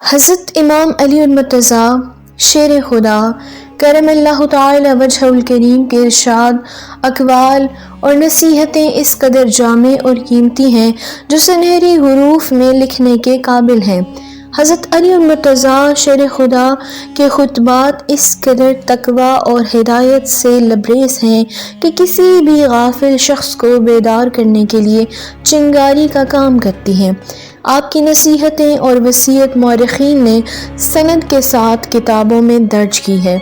حضرت امام علی المرتضیٰ شیر خدا کرم اللہ تعالی وجہ الکریم کے ارشاد، اقوال اور نصیحتیں اس قدر جامع اور قیمتی ہیں جو سنہری حروف میں لکھنے کے قابل ہیں۔ حضرت علی المرتضیٰ شیر خدا کے خطبات اس قدر تقویٰ اور ہدایت سے لبریز ہیں کہ کسی بھی غافل شخص کو بیدار کرنے کے لیے چنگاری کا کام کرتی ہیں۔ آپ کی نصیحتیں اور وصیت مورخین نے سند کے ساتھ کتابوں میں درج کی ہے،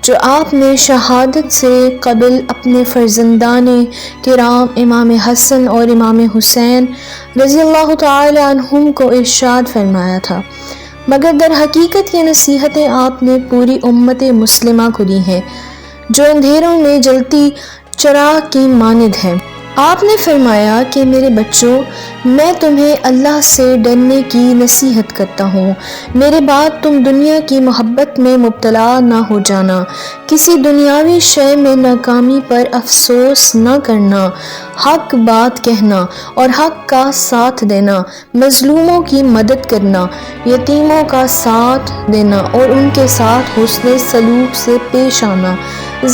جو آپ نے شہادت سے قبل اپنے فرزندان کرام امام حسن اور امام حسین رضی اللہ تعالی عنہم کو ارشاد فرمایا تھا، مگر در حقیقت یہ نصیحتیں آپ نے پوری امت مسلمہ کو دی ہیں، جو اندھیروں میں جلتی چراغ کی مانند ہے۔ آپ نے فرمایا کہ میرے بچوں، میں تمہیں اللہ سے ڈرنے کی نصیحت کرتا ہوں، میرے بعد تم دنیا کی محبت میں مبتلا نہ ہو جانا، کسی دنیاوی شے میں ناکامی پر افسوس نہ کرنا، حق بات کہنا اور حق کا ساتھ دینا، مظلوموں کی مدد کرنا، یتیموں کا ساتھ دینا اور ان کے ساتھ حسن سلوک سے پیش آنا،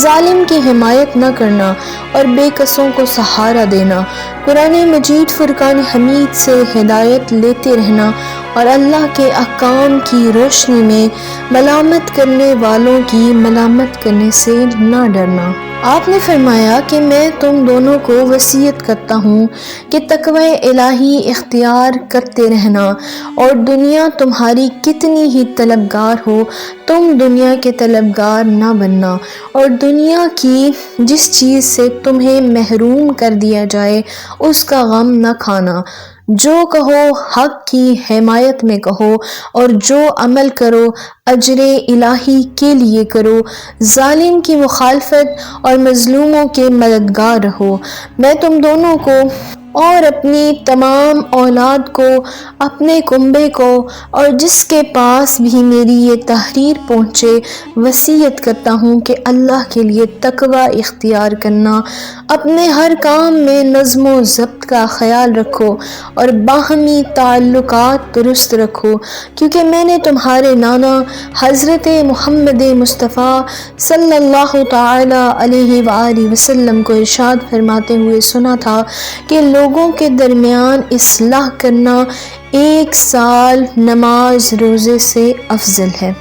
ظالم کی حمایت نہ کرنا اور بے کسوں کو سہارا دینا، قرآن مجید فرقان حمید سے ہدایت لیتے رہنا اور اللہ کے احکام کی روشنی میں ملامت کرنے والوں کی ملامت کرنے سے نہ ڈرنا۔ آپ نے فرمایا کہ میں تم دونوں کو وصیت کرتا ہوں کہ تقوی الہی اختیار کرتے رہنا، اور دنیا تمہاری کتنی ہی طلبگار ہو تم دنیا کے طلبگار نہ بننا، اور دنیا کی جس چیز سے تمہیں محروم کر دیا جائے اس کا غم نہ کھانا، جو کہو حق کی حمایت میں کہو اور جو عمل کرو اجر الہی کے لیے کرو، ظالم کی مخالفت اور مظلوموں کے مددگار رہو۔ میں تم دونوں کو اور اپنی تمام اولاد کو، اپنے کنبے کو اور جس کے پاس بھی میری یہ تحریر پہنچے وصیت کرتا ہوں کہ اللہ کے لیے تقوی اختیار کرنا، اپنے ہر کام میں نظم و ضبط کا خیال رکھو اور باہمی تعلقات درست رکھو، کیونکہ میں نے تمہارے نانا حضرت محمد مصطفیٰ صلی اللہ تعالی علیہ وآلہ وسلم کو ارشاد فرماتے ہوئے سنا تھا کہ لوگوں کے درمیان اصلاح کرنا 1 سال نماز روزے سے افضل ہے۔